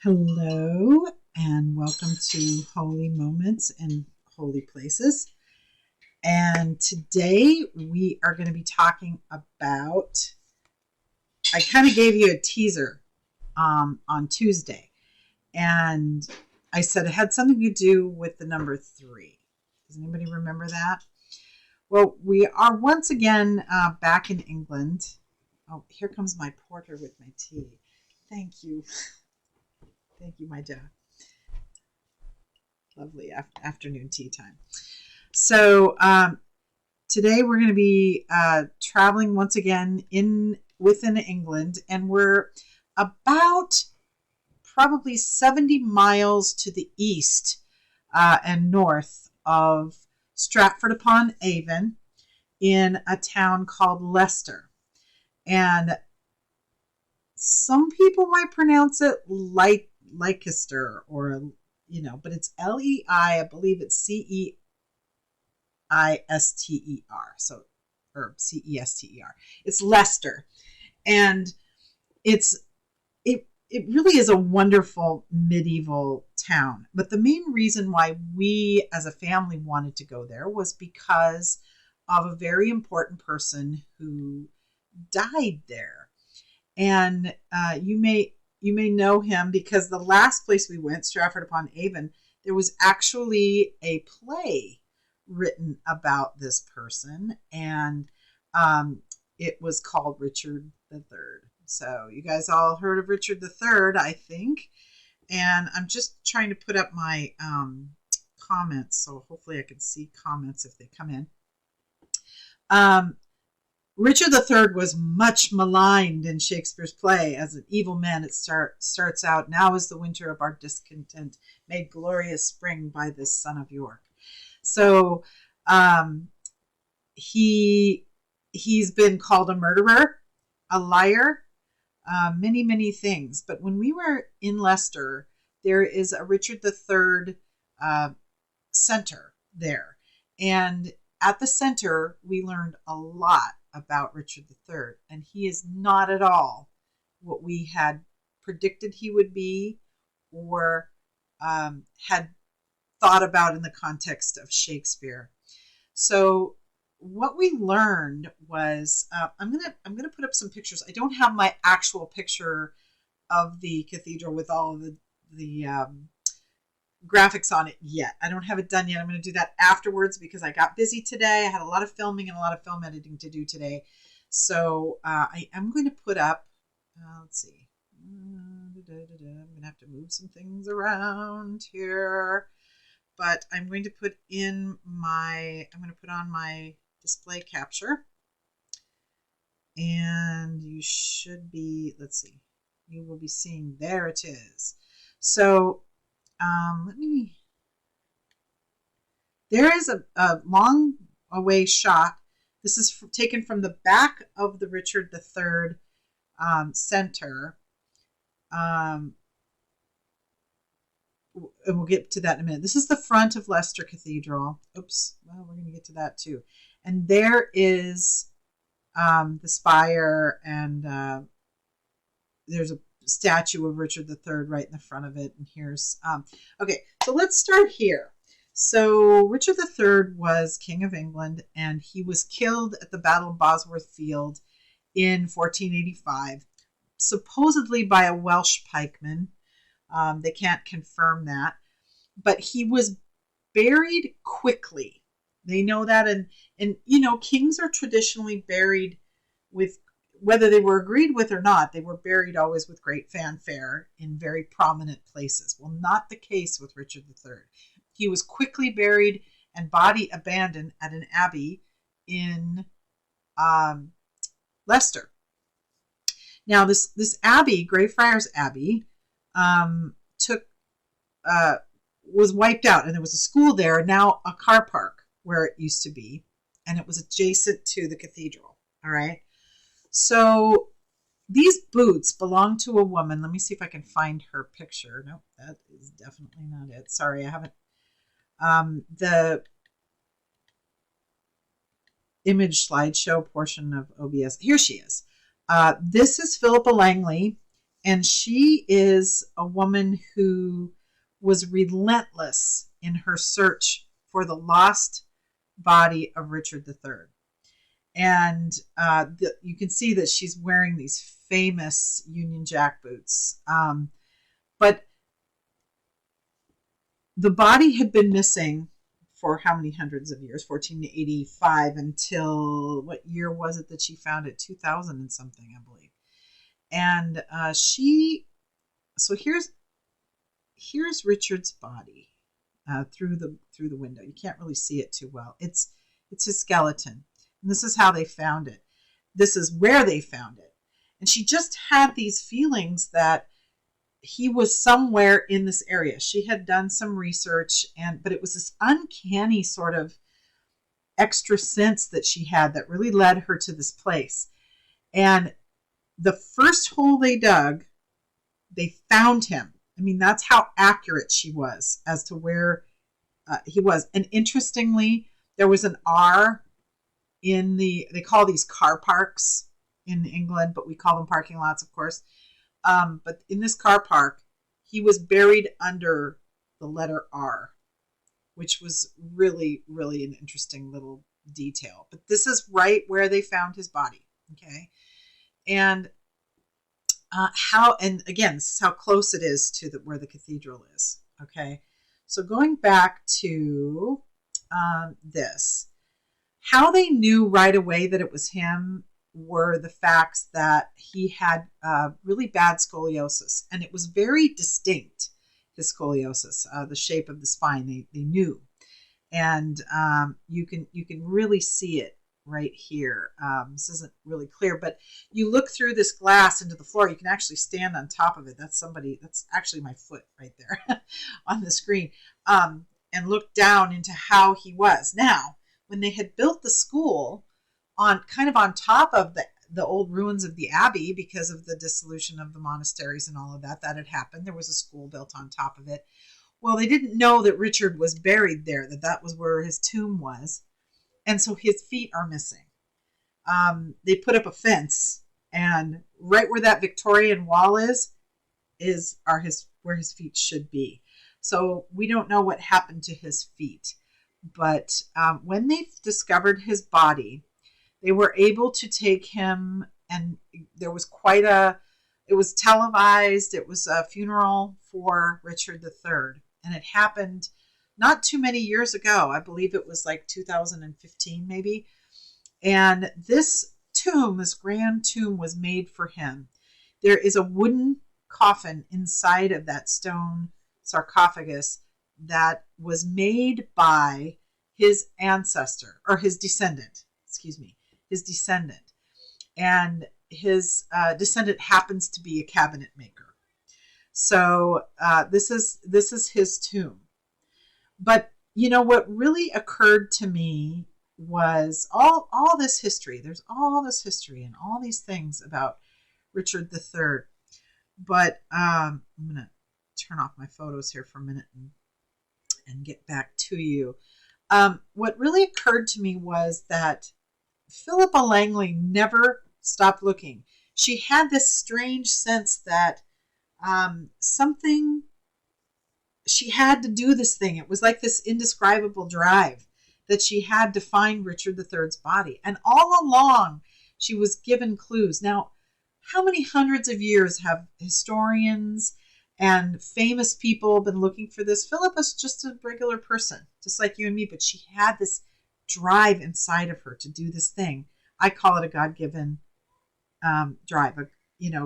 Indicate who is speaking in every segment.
Speaker 1: Hello, and welcome to Holy Moments and Holy Places. And today we are going to be talking about, I kind of gave you a teaser on Tuesday, and I said it had something to do with the number 3. Does anybody remember that? Well, we are once again back in England. Oh, here comes my porter with my tea. Thank you. Thank you, my dear. Lovely afternoon tea time. So today we're going to be traveling once again within England, and we're about probably 70 miles to the east and north of Stratford-upon-Avon in a town called Leicester. And some people might pronounce it Leicester or but it's L-E-I, I believe it's C-E-I-S-T-E-R. So, or C-E-S-T-E-R. It's Leicester. And it really is a wonderful medieval town. But the main reason why we as a family wanted to go there was because of a very important person who died there. And you may know him because the last place we went, Stratford-upon-Avon, there was actually a play written about this person, and it was called Richard III. So you guys all heard of Richard III, I think. And I'm just trying to put up my comments, so hopefully I can see comments if they come in. Richard III was much maligned in Shakespeare's play as an evil man. It starts out, now is the winter of our discontent, made glorious spring by this son of York. So he's been called a murderer, a liar, many, many things. But when we were in Leicester, there is a Richard III center there. And at the center, we learned a lot about Richard III, and he is not at all what we had predicted he would be or had thought about in the context of Shakespeare. So what we learned was I'm gonna put up some pictures. I don't have my actual picture of the cathedral with all of the graphics on it yet. I don't have it done yet. I'm going to do that afterwards because I got busy today. I had a lot of filming and a lot of film editing to do today. So I am going to put up, let's see. I'm going to have to move some things around here. But I'm going to put on my display capture. And you should be, let's see. You will be seeing, there it is. So there is a long away shot. This is taken from the back of the Richard III center. And we'll get to that in a minute. This is the front of Leicester Cathedral. Oops. Well, we're going to get to that too. And there is the spire, and there's a statue of Richard III right in the front of it. And here's okay, so let's start here. So Richard III was King of England, and he was killed at the Battle of Bosworth Field in 1485, supposedly by a Welsh pikeman. They can't confirm that, but he was buried quickly. They know that, and kings are traditionally buried with, whether they were agreed with or not, they were buried always with great fanfare in very prominent places. Well, not the case with Richard III. He was quickly buried and body abandoned at an abbey in Leicester. Now, this abbey, Greyfriars Abbey, was wiped out, and there was a school there, now a car park where it used to be, and it was adjacent to the cathedral. All right. So these boots belong to a woman. Let me see if I can find her picture. Nope, that is definitely not it. Sorry, I haven't. The image slideshow portion of OBS. Here she is. This is Philippa Langley, And she is a woman who was relentless in her search for the lost body of Richard III. And you can see that she's wearing these famous Union Jack boots. But the body had been missing for how many hundreds of years? 1485 until, what year was it that she found it? 2000 and something, I believe. And so here's Richard's body through the window. You can't really see it too well. It's his skeleton. And this is how they found it. This is where they found it. And she just had these feelings that he was somewhere in this area. She had done some research, but it was this uncanny sort of extra sense that she had that really led her to this place. And the first hole they dug, they found him. I mean, that's how accurate she was as to where he was. And interestingly, there was an R they call these car parks in England, but we call them parking lots, of course. But in this car park, he was buried under the letter R, which was really, really an interesting little detail. But this is right where they found his body. Okay. And and again, this is how close it is to where the cathedral is. Okay. So going back to this, how they knew right away that it was him were the facts that he had really bad scoliosis, and it was very distinct, his scoliosis, the shape of the spine. They knew, and you can really see it right here. This isn't really clear, but you look through this glass into the floor. You can actually stand on top of it. That's actually my foot right there on the screen, and look down into how he was. Now, when they had built the school on top of the old ruins of the abbey, because of the dissolution of the monasteries and all of that had happened, there was a school built on top of it. Well, they didn't know that Richard was buried there, that was where his tomb was. And so his feet are missing. They put up a fence, and right where that Victorian wall is where his feet should be. So we don't know what happened to his feet. But when they discovered his body, they were able to take him, and there was it was televised. It was a funeral for Richard III. And it happened not too many years ago. I believe it was like 2015 maybe. And this grand tomb was made for him. There is a wooden coffin inside of that stone sarcophagus that was made by his ancestor, or his descendant. And his descendant happens to be a cabinet maker. So this is his tomb. But what really occurred to me was all this history. There's all this history and all these things about Richard III. But I'm going to turn off my photos here for a minute and get back to you. What really occurred to me was that Philippa Langley never stopped looking. She had this strange sense that she had to do this thing. It was like this indescribable drive that she had to find Richard III's body. And all along, she was given clues. Now, how many hundreds of years have historians and famous people been looking for this? Philippa's just a regular person, just like you and me, but she had this drive inside of her to do this thing. I call it a God-given drive.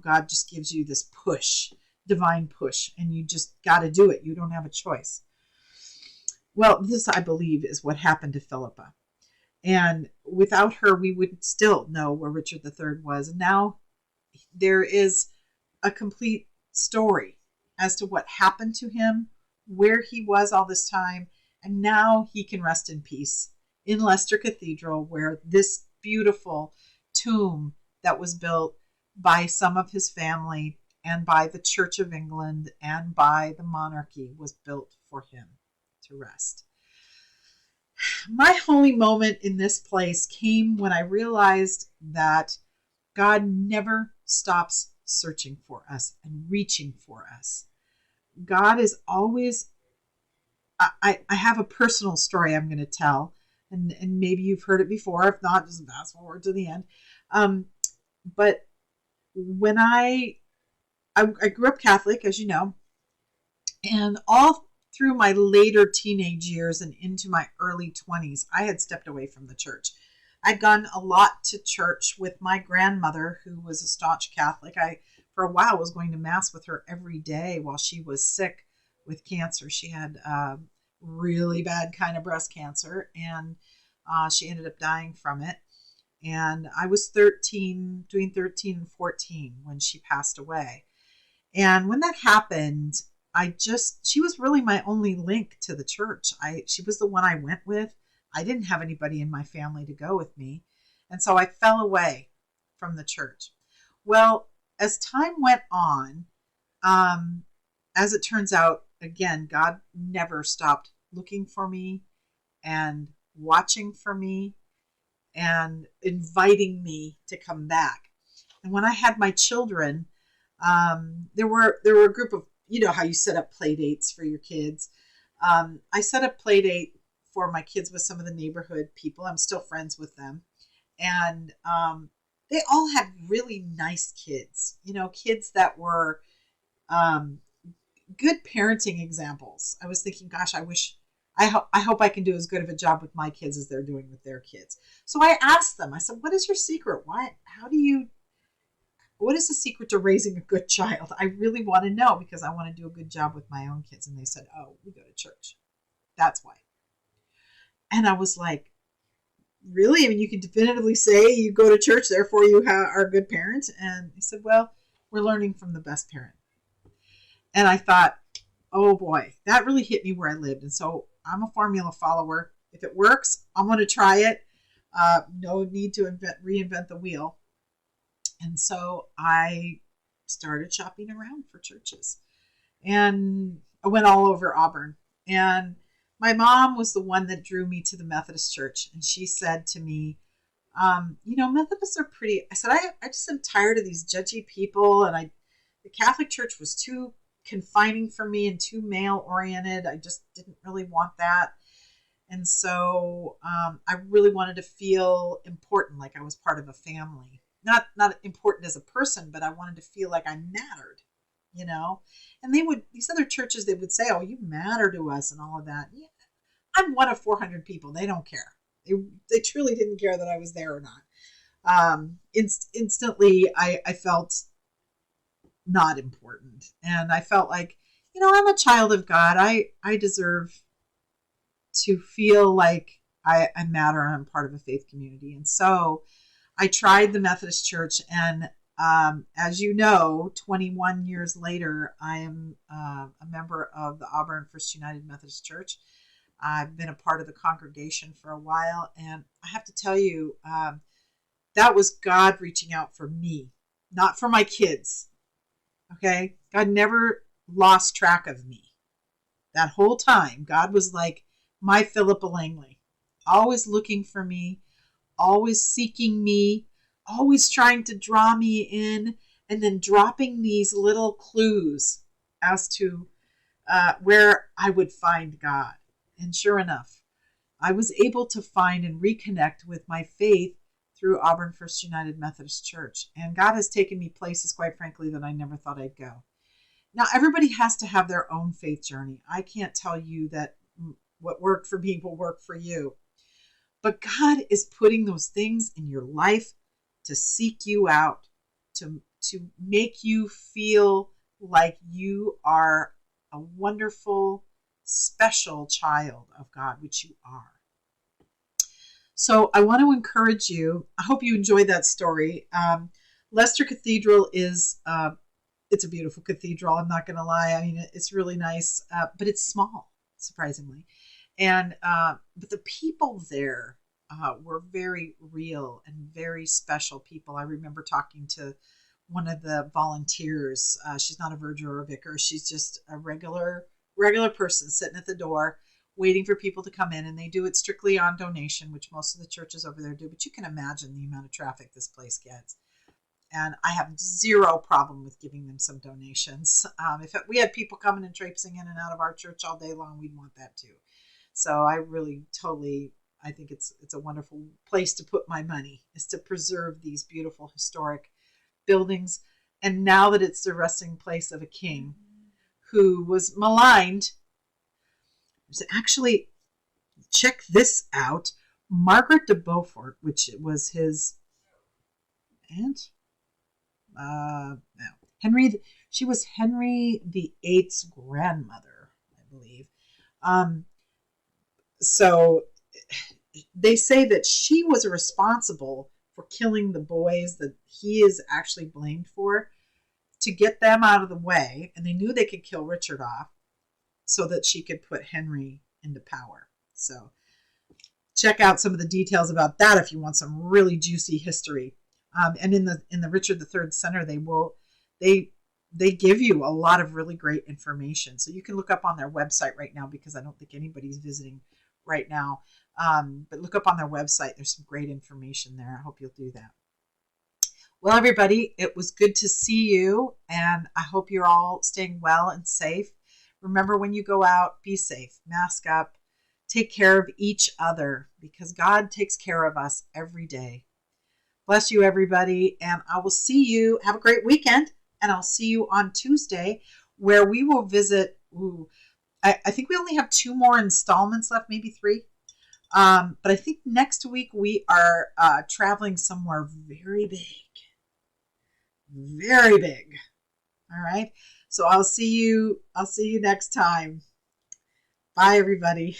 Speaker 1: God just gives you this push, divine push, and you just got to do it. You don't have a choice. Well, this, I believe, is what happened to Philippa. And without her, we would still know where Richard III was. And now there is a complete story as to what happened to him, where he was all this time, and now he can rest in peace in Leicester Cathedral, where this beautiful tomb that was built by some of his family and by the Church of England and by the monarchy was built for him to rest. My holy moment in this place came when I realized that God never stops searching for us and reaching for us. God is always, I have a personal story I'm going to tell, and maybe you've heard it before. If not, just fast forward to the end. But when I grew up Catholic, as you know, and all through my later teenage years and into my early 20s, I had stepped away from the church. I'd gone a lot to church with my grandmother, who was a staunch Catholic. I, for a while, was going to Mass with her every day while she was sick with cancer. She had really bad kind of breast cancer, and she ended up dying from it. And I was 13, between 13 and 14 when she passed away. And when that happened, she was really my only link to the church. She was the one I went with. I didn't have anybody in my family to go with me. And so I fell away from the church. Well, as time went on, as it turns out, again, God never stopped looking for me and watching for me and inviting me to come back. And when I had my children, there were a group of, you know how you set up play dates for your kids. I set up play date for my kids with some of the neighborhood people. I'm still friends with them. And they all had really nice kids, kids that were good parenting examples. I was thinking, gosh, I hope I can do as good of a job with my kids as they're doing with their kids. So I asked them, I said, what is your secret? What is the secret to raising a good child? I really want to know, because I want to do a good job with my own kids. And they said, oh, we go to church. That's why. And I was like, really? I mean, you can definitively say you go to church, therefore you are a good parent? And he said, well, we're learning from the best parent. And I thought, oh boy, that really hit me where I lived. And so I'm a formula follower. If it works, I'm going to try it. No need to reinvent the wheel. And so I started shopping around for churches. And I went all over Auburn. And my mom was the one that drew me to the Methodist Church. And she said to me, Methodists are pretty. I said, I just am tired of these judgy people. And the Catholic Church was too confining for me and too male oriented. I just didn't really want that. And so I really wanted to feel important, like I was part of a family. Not important as a person, but I wanted to feel like I mattered, And these other churches, they would say, oh, you matter to us and all of that. Yeah, I'm one of 400 people. They don't care. They truly didn't care that I was there or not. Instantly, I felt not important. And I felt like, I'm a child of God. I deserve to feel like I matter and I'm part of a faith community. And so I tried the Methodist Church, and as you know, 21 years later, I am a member of the Auburn First United Methodist Church. I've been a part of the congregation for a while, and I have to tell you, that was God reaching out for me, not for my kids. Okay? God never lost track of me. That whole time, God was like my Philippa Langley, always looking for me, always seeking me, always trying to draw me in, and then dropping these little clues as to where I would find God. And sure enough, I was able to find and reconnect with my faith through Auburn First United Methodist Church. And God has taken me places, quite frankly, that I never thought I'd go. Now, everybody has to have their own faith journey. I can't tell you that what worked for me will work for you. But God is putting those things in your life to seek you out, to make you feel like you are a wonderful, special child of God, which you are. So I want to encourage you. I hope you enjoyed that story. Leicester Cathedral is, it's a beautiful cathedral. I'm not going to lie. I mean, it's really nice, but it's small, surprisingly. And but the people there were very real and very special people. I remember talking to one of the volunteers. She's not a verger or a vicar. She's just a regular person sitting at the door waiting for people to come in, and they do it strictly on donation, which most of the churches over there do. But you can imagine the amount of traffic this place gets. And I have zero problem with giving them some donations. If we had people coming and traipsing in and out of our church all day long, we'd want that too. So I really totally, I think it's a wonderful place to put my money, is to preserve these beautiful historic buildings. And now that it's the resting place of a king who was maligned, there's actually, check this out, Margaret de Beaufort, which was his aunt, no, Henry, she was Henry VIII's grandmother, I believe. Um, so they say that she was responsible for killing the boys that he is actually blamed for, to get them out of the way, and they knew they could kill Richard off so that she could put Henry into power. So check out some of the details about that if you want some really juicy history. And in the Richard III Center, they give you a lot of really great information. So you can look up on their website right now, because I don't think anybody's visiting right now. But look up on their website. There's some great information there. I hope you'll do that. Well, everybody, it was good to see you, and I hope you're all staying well and safe. Remember, when you go out, be safe, mask up, take care of each other, because God takes care of us every day. Bless you, everybody, and I will see you. Have a great weekend, and I'll see you on Tuesday, where we will visit. I think we only have 2 more installments left, maybe 3. But I think next week we are traveling somewhere very big. Very big. All right. So I'll see you next time. Bye, everybody.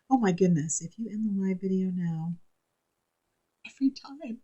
Speaker 1: Oh my goodness. If you end the live video now, every time